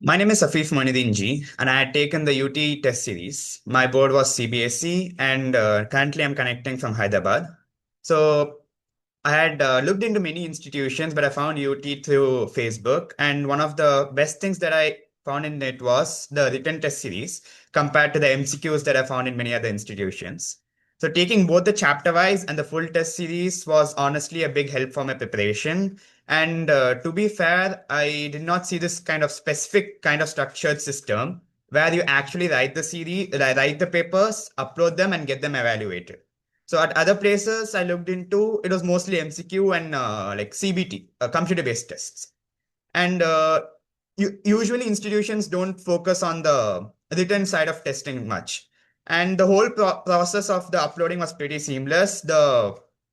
My name is Afeef Moinudeen G, and I had taken the UT test series. My board was CBSE, and currently I'm connecting from Hyderabad. So I had looked into many institutions, but I found UT through Facebook. And one of the best things that I found in it was the written test series compared to the MCQs that I found in many other institutions. So taking both the chapter wise and the full test series was honestly a big help for my preparation. And to be fair, I did not see this kind of specific kind of structured system where you actually write the series, write the papers, upload them, and get them evaluated. So at other places I looked into, it was mostly MCQ and like CBT, computer-based tests. And usually institutions don't focus on the written side of testing much. And the whole process of the uploading was pretty seamless.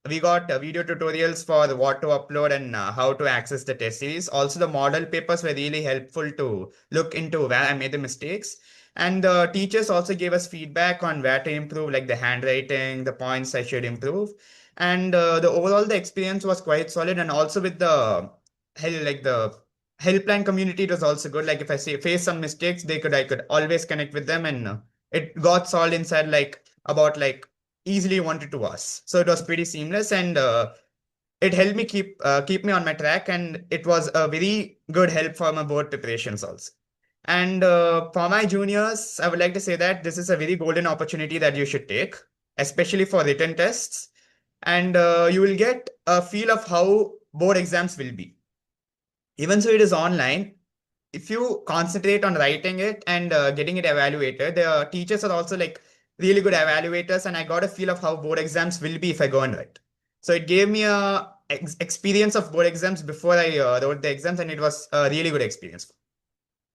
We got video tutorials for what to upload and how to access the test series. Also, the model papers were really helpful to look into where I made the mistakes. And the teachers also gave us feedback on where to improve, like the handwriting, the points I should improve. And the experience was quite solid. And also with the hell, like the helpline community, it was also good. Like if I say face some mistakes, I could always connect with them, and it got solved inside like about like easily 1 to 2 hours. So it was pretty seamless, and it helped me keep me on my track, and it was a very good help for my board preparations also. And for my juniors, I would like to say that this is a very golden opportunity that you should take, especially for written tests, and you will get a feel of how board exams will be. Even so, it is online. If you concentrate on writing it and getting it evaluated, the teachers are also like really good evaluators, and I got a feel of how board exams will be if I go and write. So it gave me a experience of board exams before I wrote the exams, and it was a really good experience.